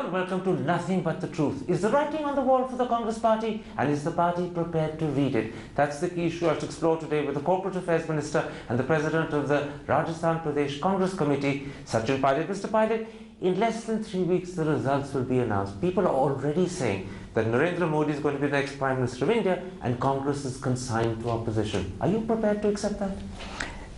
and welcome to Nothing But the Truth. Is the writing on the wall for the Congress Party, and is the party prepared to read it? That's the key issue I have to explore today with the Corporate Affairs Minister and the President of the Rajasthan Pradesh Congress Committee, Sachin. Mr. Pilot, in less than 3 weeks the results will be announced. People are already saying that Narendra Modi is going to be the next Prime Minister of India and Congress is consigned to opposition. Are you prepared to accept that?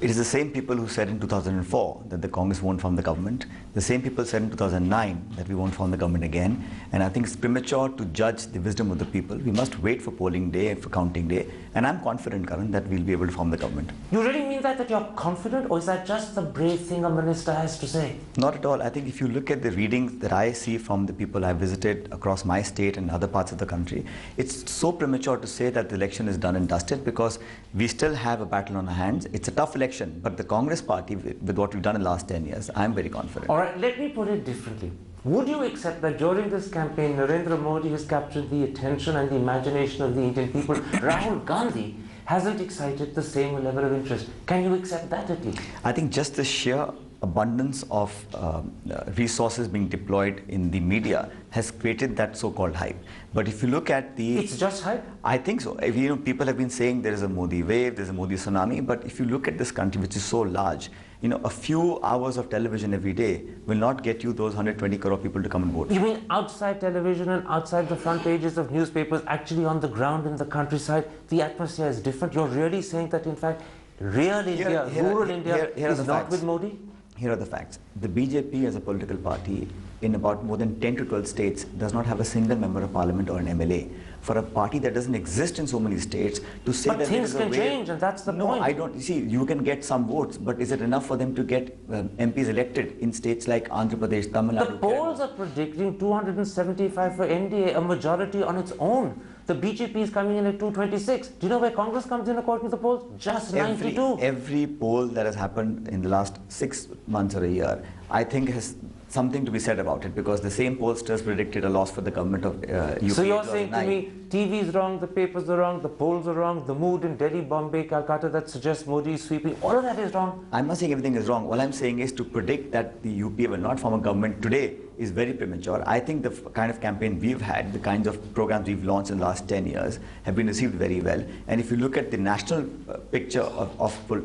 It is the same people who said in 2004 that the Congress won't form the government. The same people said in 2009 that we won't form the government again. And I think it's premature to judge the wisdom of the people. We must wait for polling day and for counting day. And I'm confident, Karan, that we'll be able to form the government. You really mean that you're confident, or is that just the brave thing a minister has to say? Not at all. I think if you look at the readings that I see from the people I've visited across my state and other parts of the country, it's so premature to say that the election is done and dusted because we still have a battle on our hands. It's a tough election. But the Congress Party, with what we've done in the last 10 years, I'm very confident. All right, let me put it differently. Would you accept that during this campaign, Narendra Modi has captured the attention and the imagination of the Indian people? Rahul Gandhi hasn't excited the same level of interest. Can you accept that at least? I think just the sheer abundance of resources being deployed in the media has created that so-called hype. But if you look at the... It's just hype? I think so. If, people have been saying there is a Modi wave, there's a Modi tsunami, but if you look at this country, which is so large, a few hours of television every day will not get you those 120 crore people to come and vote. You mean outside television and outside the front pages of newspapers, actually on the ground in the countryside, the atmosphere is different? You're really saying that, in fact, real India, rural India is not with Modi? Here are the facts. The BJP as a political party in about more than 10 to 12 states does not have a single member of parliament or an MLA. For a party that doesn't exist in so many states to say that things can change, and that's the point. No, I don't. See, you can get some votes, but is it enough for them to get MPs elected in states like Andhra Pradesh, Tamil Nadu? The polls are predicting 275 for NDA, a majority on its own. The BJP is coming in at 226. Do you know where Congress comes in according to the polls? Just 92. Every poll that has happened in the last 6 months or a year, I think has something to be said about it, because the same pollsters predicted a loss for the government of UP. So you're saying to me, TV is wrong, the papers are wrong, the polls are wrong, the mood in Delhi, Bombay, Calcutta that suggests Modi is sweeping, all of that is wrong? I'm not saying everything is wrong. All I'm saying is to predict that the UP will not form a government today is very premature. I think the kind of campaign we've had, the kinds of programs we've launched in the last 10 years have been received very well. And if you look at the national picture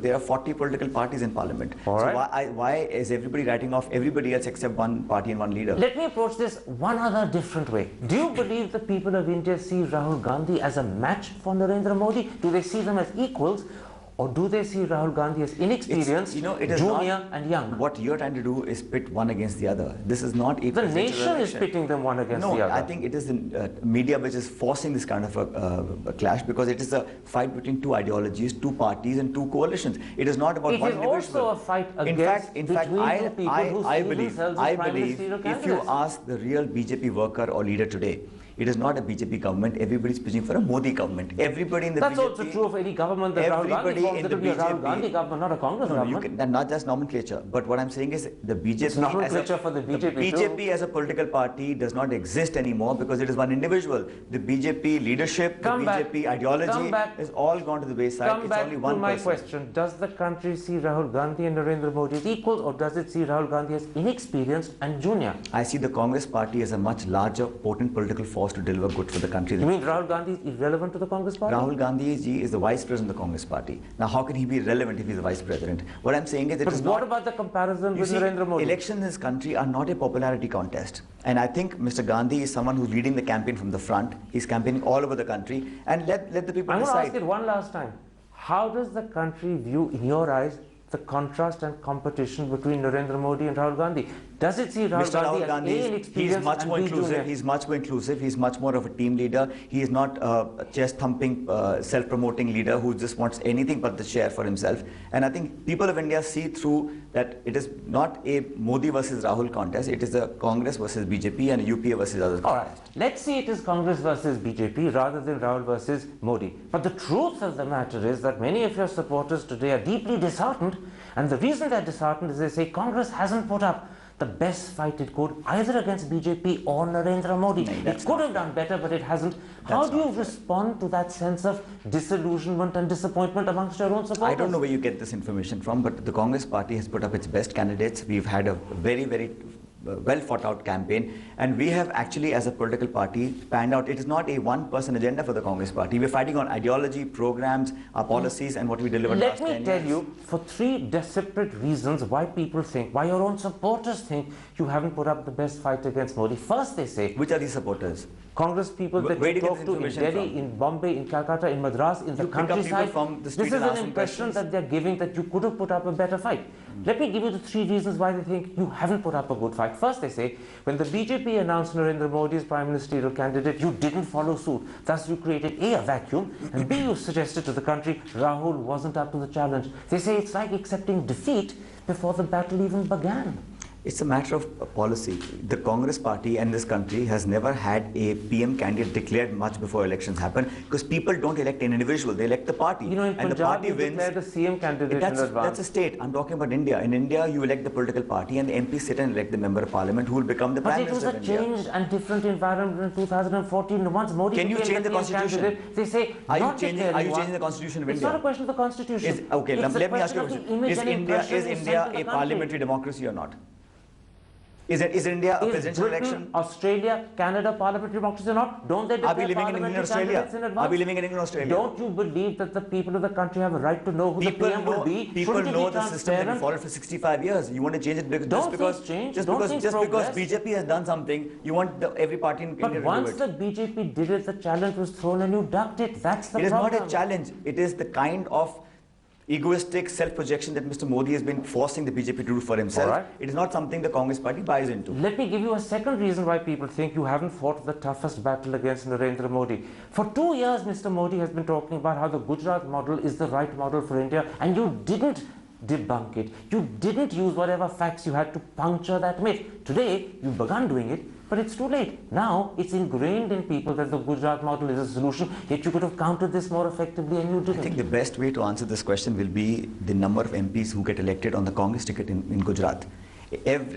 there are 40 political parties in parliament. All right. So why is everybody writing off everybody else except one party and one leader? Let me approach this one other different way. Do you believe the people of India see Rahul Gandhi as a match for Narendra Modi? Do they see them as equals? Or do they see Rahul Gandhi as inexperienced, junior and young? What you're trying to do is pit one against the other. This is not a The nation is pitting them one against the other. No, I think it is the media which is forcing this kind of a clash, because it is a fight between two ideologies, two parties and two coalitions. It is not about one individual. It is also a fight against I believe if you ask the real BJP worker or leader today, it is not a BJP government. Everybody is pushing for a Modi government. Everybody in the That's BJP... also true of any government that Rahul Gandhi forms. It will be a Rahul Gandhi government, not a Congress government. That's not just nomenclature. But what I'm saying is the BJP... It's nomenclature for the BJP BJP as a political party does not exist anymore because it is one individual. The BJP leadership, the BJP ideology is all gone to the wayside. It's only one person. Come back to my question. Does the country see Rahul Gandhi and Narendra Modi as equals, or does it see Rahul Gandhi as inexperienced and junior? I see the Congress party as a much larger, potent political force to deliver good for the country. You mean Rahul Gandhi is irrelevant to the Congress party? Rahul Gandhi ji is the vice president of the Congress party. Now, how can he be relevant if he's the vice president? What I'm saying is, but what about the comparison with Narendra Modi? Elections in this country are not a popularity contest. And I think Mr. Gandhi is someone who's leading the campaign from the front. He's campaigning all over the country. And let the people decide. I'm going to ask it one last time. How does the country view, in your eyes, the contrast and competition between Narendra Modi and Rahul Gandhi? Does it see Rahul Gandhi as inexperienced? He's much more inclusive. He's much more inclusive. He's much more of a team leader. He is not a chest-thumping, self-promoting leader who just wants anything but the chair for himself. And I think people of India see through that it is not a Modi versus Rahul contest. It is a Congress versus BJP and a UPA versus others. All right. Let's see it is Congress versus BJP rather than Rahul versus Modi. But the truth of the matter is that many of your supporters today are deeply disheartened. And the reason they're disheartened is they say Congress hasn't put up the best fight it could, either against BJP or Narendra Modi. It could have done better, but it hasn't. How do you respond to that sense of disillusionment and disappointment amongst your own supporters? I don't know where you get this information from, but the Congress party has put up its best candidates. We've had a very, very well thought out campaign, and we have actually, as a political party, panned out. It is not a one-person agenda for the Congress party. We're fighting on ideology, programs, our policies, and what we delivered last 10 years. Let me tell you, for three separate reasons why people think, why your own supporters think you haven't put up the best fight against Modi. First, they say... Which are these supporters? Congress people that you talk to in Delhi, in Bombay, in Calcutta, in Madras, in the countryside. This is an impression that they're giving that you could have put up a better fight. Let me give you the three reasons why they think you haven't put up a good fight. First, they say, when the BJP announced Narendra Modi as prime ministerial candidate, you didn't follow suit. Thus, you created A, a vacuum, and B, you suggested to the country Rahul wasn't up to the challenge. They say it's like accepting defeat before the battle even began. It's a matter of policy. The Congress party and this country has never had a PM candidate declared much before elections happen, because people don't elect an individual, they elect the party. You know, in and Punjab, the party you wins. declare the CM candidate in advance. That's a state. I'm talking about India. In India, you elect the political party and the MPs sit and elect the member of parliament who will become the prime minister of India. But it was a changed and different environment in 2014. Once Modi Can you change the constitution? They say, are you changing the constitution of India? It's not a question of the constitution. Okay, let me ask you a question. Is India a parliamentary democracy or not? Is India a presidential election? Australia, Canada, parliamentary democracy or not? Don't they declare parliamentary candidates in advance? Are we living in England, Australia? Don't you believe that the people of the country have a right to know who the PM will be? People know the system that we followed for 65 years. You want to change it just because BJP has done something, you want every party in India to do it. But once the BJP did it, the challenge was thrown and you ducked it. That's the problem. It is not a challenge. It is the kind of egoistic self-projection that Mr. Modi has been forcing the BJP to do for himself. Right. It is not something the Congress party buys into. Let me give you a second reason why people think you haven't fought the toughest battle against Narendra Modi. For 2 years, Mr. Modi has been talking about how the Gujarat model is the right model for India, and you didn't debunk it. You didn't use whatever facts you had to puncture that myth. Today, you've begun doing it, but it's too late. Now, it's ingrained in people that the Gujarat model is a solution, yet you could have countered this more effectively and you didn't. I think the best way to answer this question will be the number of MPs who get elected on the Congress ticket in Gujarat.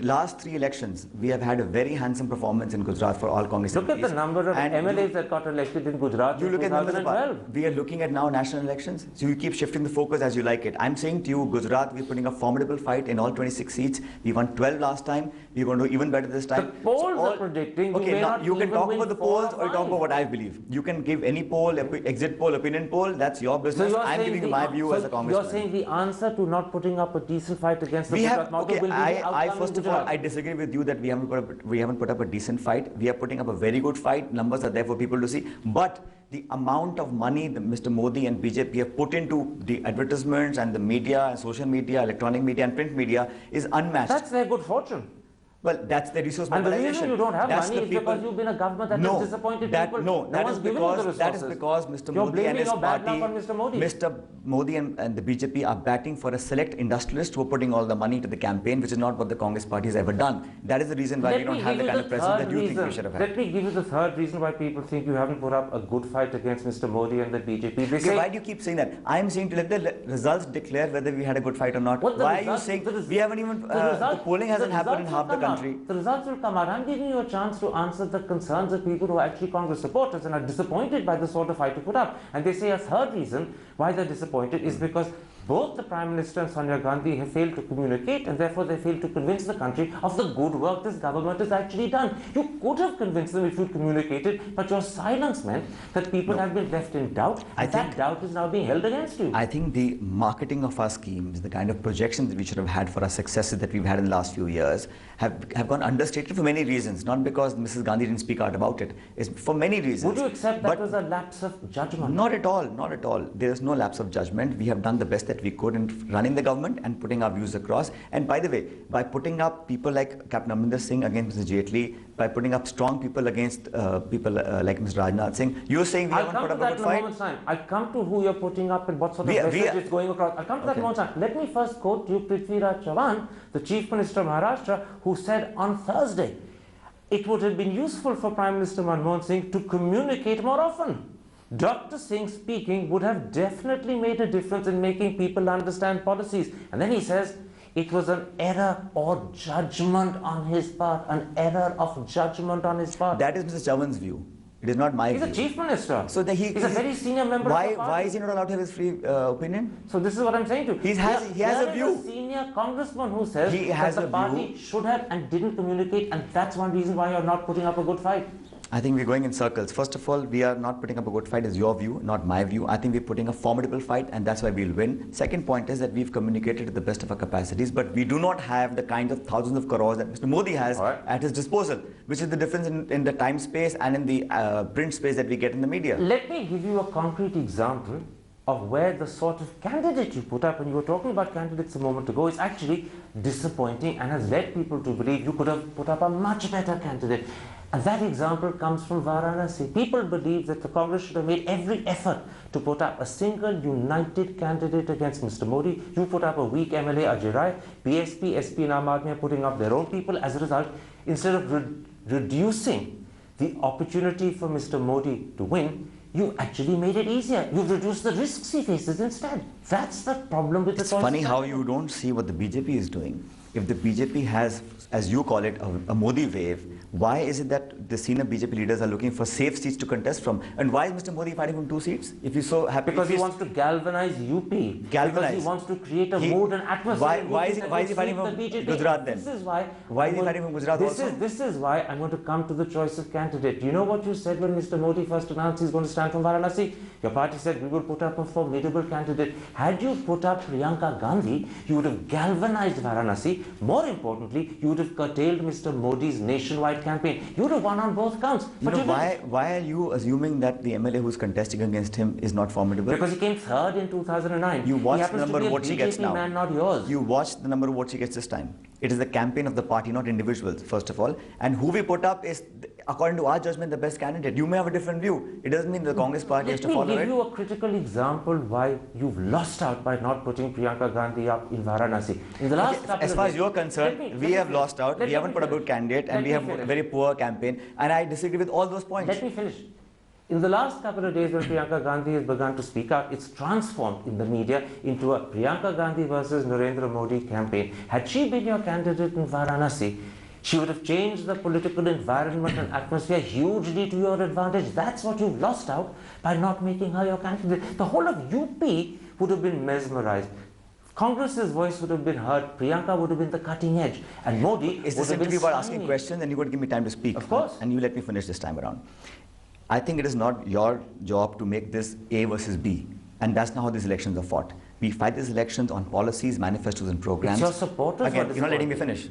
Last 3 elections, we have had a very handsome performance in Gujarat for all Congress Look MPs. At the number of MLAs that got elected in Gujarat you in look 2012. At we are looking at now national elections, so you keep shifting the focus as you like it. I'm saying to you, Gujarat, we're putting a formidable fight in all 26 seats. We won 12 last time. We're going to do even better this time. The polls are predicting you can talk about the polls or talk about what I believe. You can give any poll, exit poll, opinion poll, that's your business. So I'm giving you my view as a congressman. You're saying the answer to not putting up a decent fight against the Gujarat model will be the outcome first of all, I disagree with you that we haven't put up a decent fight. We are putting up a very good fight. Numbers are there for people to see. But the amount of money that Mr. Modi and BJP have put into the advertisements and the media, and social media, electronic media and print media is unmatched. That's their good fortune. Well, that's the resource mobilization. And the reason you don't have money is because you've been a government that has disappointed people. That is because Mr. Modi and his party, Mr. Modi and the BJP are batting for a select industrialist who are putting all the money into the campaign, which is not what the Congress party has ever done. That is the reason why we don't have the kind of president that you think we should have had. Let me give you the third reason why people think you haven't put up a good fight against Mr. Modi and the BJP. Why do you keep saying that? I am saying to let the results declare whether we had a good fight or not. Why are you saying we haven't even, the polling hasn't happened in half the country. The results will come out. I'm giving you a chance to answer the concerns of people who are actually Congress supporters and are disappointed by the sort of fight you put up. And they say a third reason why they're disappointed is because both the Prime Minister and Sonia Gandhi have failed to communicate, and therefore they failed to convince the country of the good work this government has actually done. You could have convinced them if you communicated, but your silence meant that people have been left in doubt, and that doubt is now being held against you. I think the marketing of our schemes, the kind of projections that we should have had for our successes that we've had in the last few years have gone understated for many reasons, not because Mrs. Gandhi didn't speak out about it. It's for many reasons. Would you accept that was a lapse of judgment? Not at all, not at all. There is no lapse of judgment. We have done the best that we could in running the government and putting our views across. And by the way, by putting up people like Captain Amrinder Singh against Mr. Jaitley, by putting up strong people against people like Mr. Rajnath Singh, you're saying we haven't put up a good fight? I'll come to who you're putting up and what sort of message is going across. I'll come to that in one second. Let me first quote you Prithviraj Chavan, the Chief Minister of Maharashtra, who said on Thursday, it would have been useful for Prime Minister Manmohan Singh to communicate more often. Dr. Singh speaking would have definitely made a difference in making people understand policies. And then he says, it was an error or judgment on his part, an error of judgment on his part. That is Mr. Chavan's view. It is not my He's view. a chief minister. So he's a very senior member of the party. Why is he not allowed to have his free opinion? So this is what I'm saying to you. He has a view. There is a senior congressman who says that the party should have and didn't communicate, and that's one reason why you're not putting up a good fight. I think we're going in circles. First of all, we are not putting up a good fight, is your view, not my view. I think we're putting a formidable fight, and that's why we'll win. Second point is that we've communicated to the best of our capacities, but we do not have the kind of thousands of crores that Mr. Modi has at his disposal, which is the difference in the time space and in the print space that we get in the media. Let me give you a concrete example of where the sort of candidate you put up, and you were talking about candidates a moment ago, is actually disappointing and has led people to believe you could have put up a much better candidate. And that example comes from Varanasi. People believe that the Congress should have made every effort to put up a single united candidate against Mr. Modi. You put up a weak MLA, Ajay Rai. BSP, SP and Aam Aadmi are putting up their own people. As a result, instead of reducing the opportunity for Mr. Modi to win, you actually made it easier. You've reduced the risks he faces instead. That's the problem with the choice. It's funny how you don't see what the BJP is doing. If the BJP has, as you call it, a Modi wave, why is it that the senior BJP leaders are looking for safe seats to contest from? And why is Mr. Modi fighting from 2 seats? If he's so happy, because he wants to galvanize UP. Because he wants to create a mood and atmosphere. Why is he fighting from Gujarat then? This is why. Why is he fighting from Gujarat also? This is why I'm going to come to the choice of candidate. Do you know what you said when Mr. Modi first announced he's going to stand from Varanasi? Your party said we will put up a formidable candidate. Had you put up Priyanka Gandhi, you would have galvanized Varanasi. More importantly, you would have curtailed Mr. Modi's nationwide campaign. You would have won on both counts. But why are you assuming that the MLA who's contesting against him is not formidable? Because he came third in 2009. You watch the number of votes he gets now. Man, not yours. You watch the number of votes he gets this time. It is the campaign of the party, not individuals, first of all. And who we put up is, according to our judgment, the best candidate. You may have a different view. It doesn't mean the Congress party has to follow it. Let me give you a critical example why you've lost out by not putting Priyanka Gandhi up in Varanasi. In the last couple as far as you're concerned, we have lost out. We haven't put a good candidate, and we have a very poor campaign. And I disagree with all those points. Let me finish. In the last couple of days when Priyanka Gandhi has begun to speak out, it's transformed in the media into a Priyanka Gandhi versus Narendra Modi campaign. Had she been your candidate in Varanasi, she would have changed the political environment and atmosphere hugely to your advantage. That's what you've lost out by not making her your candidate. The whole of UP would have been mesmerized. Congress's voice would have been heard. Priyanka would have been the cutting edge. And Modi is this interview about asking questions, and you're going to give me time to speak? Of course. And you let me finish this time around. I think it is not your job to make this A versus B. And that's not how these elections are fought. We fight these elections on policies, manifestos and programs. It's your supporters. Again, you're not letting me finish.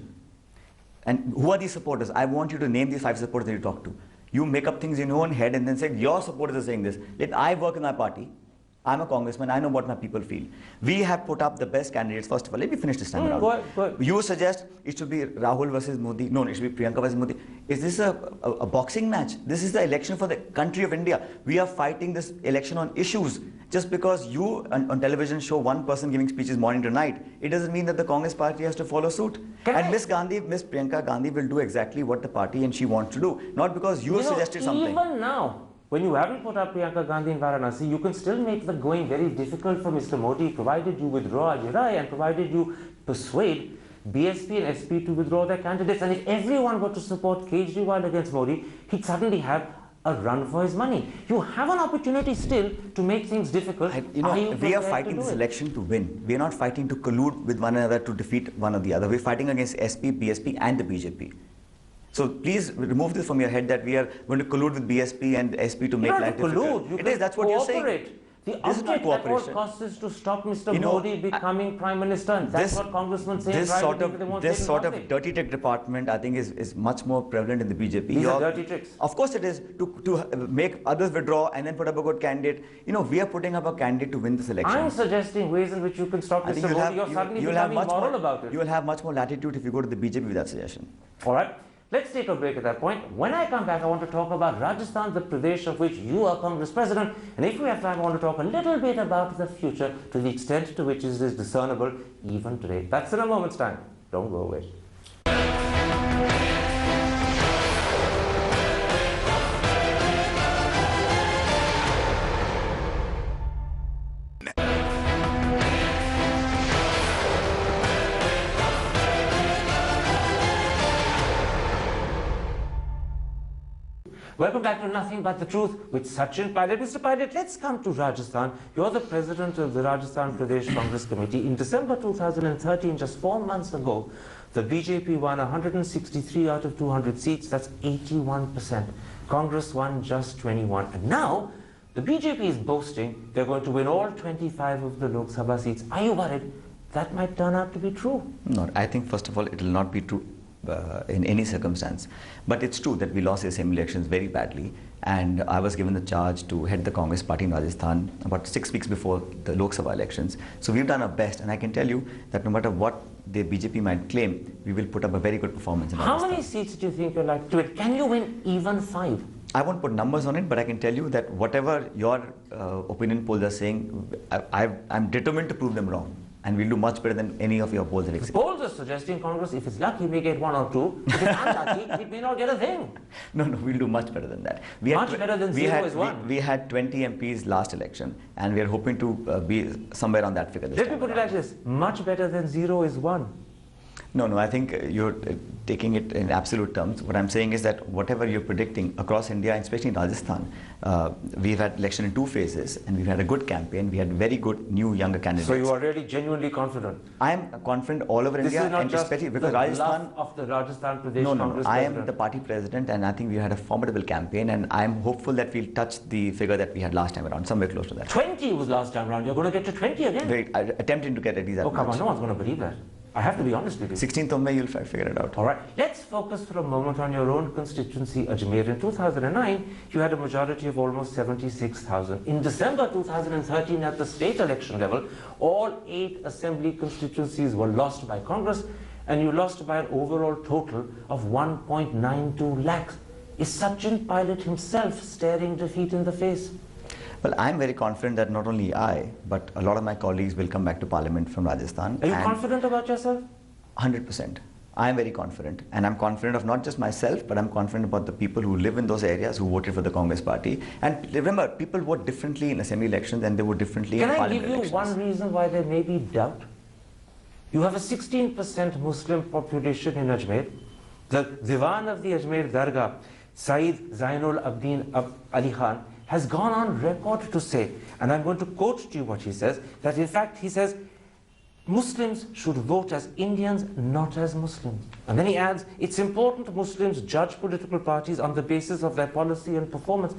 And who are these supporters? I want you to name these 5 supporters that you talk to. You make up things in your own head and then say, your supporters are saying this. I work in my party. I'm a congressman. I know what my people feel. We have put up the best candidates. First of all, let me finish this time around. Go ahead. You suggest it should be Rahul versus Modi. No, it should be Priyanka versus Modi. Is this a boxing match? This is the election for the country of India. We are fighting this election on issues. Just because you on television show one person giving speeches morning to night, it doesn't mean that the Congress party has to follow suit. Miss Priyanka Gandhi will do exactly what the party and she wants to do. Not because you suggested something. Even now, when you haven't put up Priyanka Gandhi in Varanasi, you can still make the going very difficult for Mr. Modi, provided you withdraw Ajay Rai and provided you persuade BSP and SP to withdraw their candidates. And if everyone were to support Kejriwal against Modi, he'd suddenly have a run for his money. You have an opportunity still to make things difficult. We are fighting this election to win. We are not fighting to collude with one another to defeat one or the other. We're fighting against SP, BSP and the BJP. So please remove this from your head that we are going to collude with BSP and SP to make life difficult. It is, that's what you're saying. The object at all costs is to stop Mr. Modi becoming Prime Minister, and that's what congressmen say. This sort of dirty trick department, I think, is much more prevalent in the BJP. These are dirty tricks. Of course it is, to make others withdraw and then put up a good candidate. We are putting up a candidate to win this election. I'm suggesting ways in which you can stop Mr. Modi. You're suddenly becoming moral about it. You will have much more latitude if you go to the BJP with that suggestion. All right. Let's take a break at that point. When I come back, I want to talk about Rajasthan, the Pradesh of which you are Congress President. And if we have time, I want to talk a little bit about the future to the extent to which it is discernible even today. That's in a moment's time. Don't go away. Welcome back to Nothing But the Truth with Sachin Pilot. Mr. Pilot, let's come to Rajasthan. You're the president of the Rajasthan Pradesh Congress Committee. In December 2013, just 4 months ago, the BJP won 163 out of 200 seats. That's 81%. Congress won just 21. And now, the BJP is boasting they're going to win all 25 of the Lok Sabha seats. Are you worried that might turn out to be true? No, I think first of all, it will not be true. In any circumstance. But it's true that we lost the assembly elections very badly, and I was given the charge to head the Congress party in Rajasthan about 6 weeks before the Lok Sabha elections. So we've done our best, and I can tell you that no matter what the BJP might claim, we will put up a very good performance in Rajasthan. How many seats do you think you're like to it? Can you win even 5? I won't put numbers on it, but I can tell you that whatever your opinion polls are saying, I'm determined to prove them wrong. And we'll do much better than any of your polls have exceeded. Polls are suggesting Congress, if it's lucky, may get 1 or 2. If it's unlucky, it may not get a thing. No, we'll do much better than that. Much better than 0 is 1. We had 20 MPs last election, and we are hoping to be somewhere on that figure this time. Let me put it like this. Much better than 0 is 1. No, I think you're taking it in absolute terms. What I'm saying is that whatever you're predicting across India, and especially in Rajasthan, we've had election in 2 phases, and we've had a good campaign. We had very good new younger candidates. So you are really genuinely confident? I'm confident all over India, and especially because Rajasthan of the Rajasthan Pradesh Congress I president. am the party president, and I think we had a formidable campaign, and I'm hopeful that we'll touch the figure that we had last time around, somewhere close to that. 20 was last time around. You're going to get to 20 again? We're attempting to get at least that much. Come on, no one's going to believe that. I have to be honest with you. 16th of May, you'll figure it out. All right. Let's focus for a moment on your own constituency, Ajmer. In 2009, you had a majority of almost 76,000. In December 2013, at the state election level, all 8 assembly constituencies were lost by Congress, and you lost by an overall total of 1.92 lakhs. Is Sachin Pilot himself staring defeat in the face? Well, I'm very confident that not only I, but a lot of my colleagues will come back to Parliament from Rajasthan. Are you confident about yourself? 100%. I am very confident. And I'm confident of not just myself, but I'm confident about the people who live in those areas who voted for the Congress party. And remember, people vote differently in assembly elections than they vote differently in parliament elections. Can I give you one reason why there may be doubt? You have a 16% Muslim population in Ajmer. The Diwan of the Ajmer Dargah, Saeed Zainul Abdin Ali Khan, has gone on record to say, and I'm going to quote to you what he says, that in fact he says, Muslims should vote as Indians, not as Muslims. And then he adds, it's important Muslims judge political parties on the basis of their policy and performance.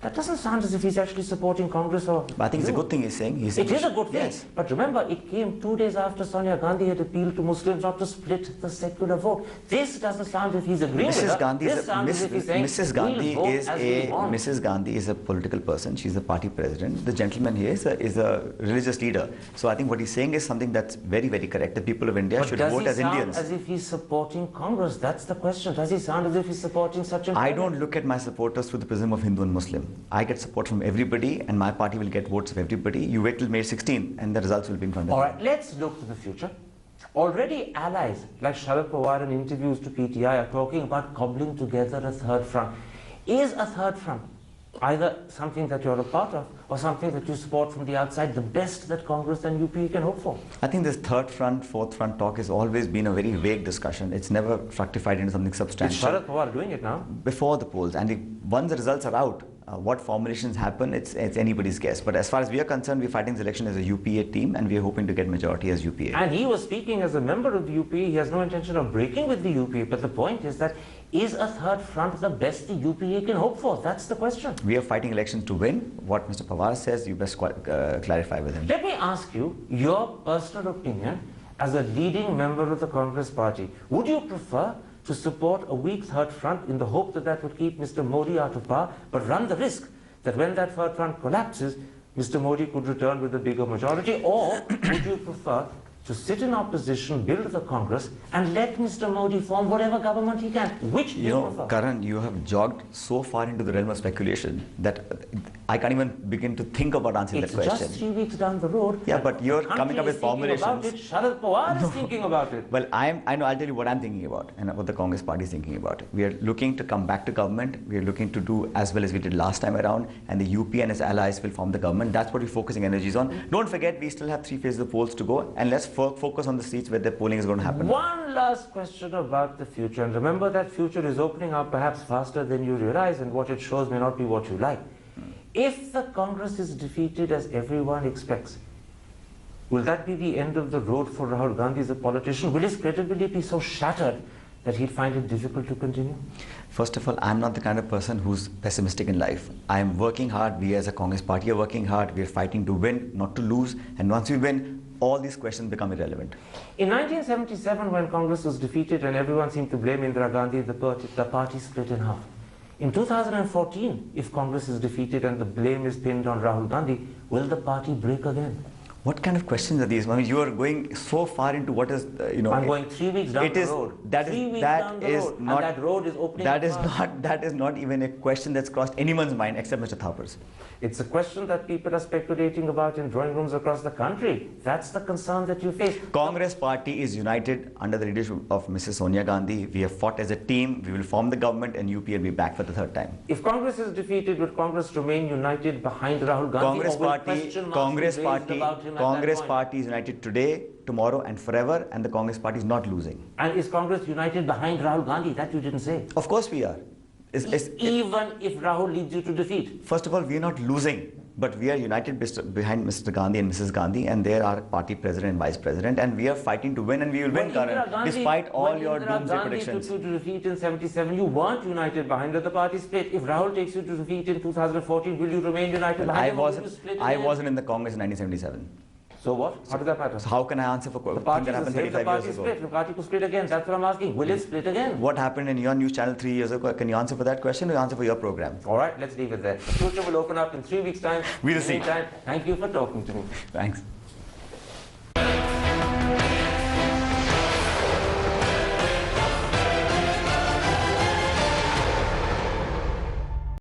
That doesn't sound as if he's actually supporting Congress or... But I think it's a good thing he's saying. It is a good thing. Yes. But remember, it came 2 days after Sonia Gandhi had appealed to Muslims not to split the secular vote. This doesn't sound as if he's agreeing with her. Mrs. Gandhi is a political person. She's a party president. The gentleman here is a religious leader. So I think what he's saying is something that's very, very correct. The people of India should vote as Indians. Does he sound as if he's supporting Congress? That's the question. Does he sound as if he's supporting Sachin? I don't look at my supporters through the prism of Hindu and Muslim. I get support from everybody, and my party will get votes of everybody. You wait till May 16, and the results will be in front of you. All right, let's look to the future. Already allies like Sharad Pawar in interviews to PTI are talking about cobbling together a third front. Is a third front either something that you're a part of or something that you support from the outside, the best that Congress and UP can hope for? I think this third front, fourth front talk has always been a very vague discussion. It's never fructified into something substantial. Is Sharad Pawar doing it now? Before the polls, and once the results are out, what formulations happen, it's anybody's guess. But as far as we are concerned, we're fighting this election as a UPA team, and we're hoping to get majority as UPA. And he was speaking as a member of the UP. He has no intention of breaking with the UP. But the point is that, is a third front the best the UPA can hope for? That's the question. We are fighting elections to win. What Mr. Pawar says, you best clarify with him. Let me ask you your personal opinion as a leading member of the Congress party. Would you prefer to support a weak third front in the hope that that would keep Mr. Modi out of power, but run the risk that when that third front collapses, Mr. Modi could return with a bigger majority? Or would you prefer to sit in opposition, build the Congress, and let Mr. Modi form whatever government he can? Which do you prefer? Karan, you have jogged so far into the realm of speculation that I can't even begin to think about answering that question. It's just 3 weeks down the road. Yeah, but you're coming up with formulations. About it. Sharad Pawar is thinking about it. Well, I know. I'll tell you what I'm thinking about and what the Congress party is thinking about. We are looking to come back to government. We are looking to do as well as we did last time around, and the UP and its allies will form the government. That's what we're focusing energies on. Don't forget, we still have 3 phases of polls to go, and let's focus on the seats where the polling is going to happen. One last question about the future, and remember that future is opening up perhaps faster than you realize, and what it shows may not be what you like. If the Congress is defeated as everyone expects, will that be the end of the road for Rahul Gandhi as a politician? Will his credibility be so shattered that he'd find it difficult to continue? First of all, I'm not the kind of person who's pessimistic in life. I'm working hard. We as a Congress party are working hard. We're fighting to win, not to lose. And once we win, all these questions become irrelevant. In 1977, when Congress was defeated and everyone seemed to blame Indira Gandhi, the party split in half. In 2014, if Congress is defeated and the blame is pinned on Rahul Gandhi, will the party break again? What kind of questions are these? I mean, you are going so far into what is, I'm going 3 weeks down the road. That road is opening. That is not even a question that's crossed anyone's mind except Mr. Thakur's. It's a question that people are speculating about in drawing rooms across the country. That's the concern that you face. Congress party is united under the leadership of Mrs. Sonia Gandhi. We have fought as a team. We will form the government and UP will be back for the third time. If Congress is defeated, will Congress remain united behind Rahul Gandhi? Congress party is united today, tomorrow and forever, and the Congress party is not losing. And is Congress united behind Rahul Gandhi? That you didn't say. Of course we are. Even if Rahul leads you to defeat? First of all, we are not losing, but we are united behind Mr. Gandhi and Mrs. Gandhi, and they are our party president and vice president, and we are fighting to win, and we will win, Karan, despite all your doomsday predictions. When Indira Gandhi took you to defeat in 77, you weren't united behind her. The party split. If Rahul takes you to defeat in 2014, will you remain united behind him? I wasn't in the Congress in 1977. So what? How does that matter? So how can I answer for the party that happened 35 years ago? Split. The party could split again. That's what I'm asking. Will it split again? What happened in your news channel 3 years ago? Can you answer for that question or answer for your program? All right, let's leave it there. The future will open up in 3 weeks' time. We'll see. Thank you for talking to me. Thanks.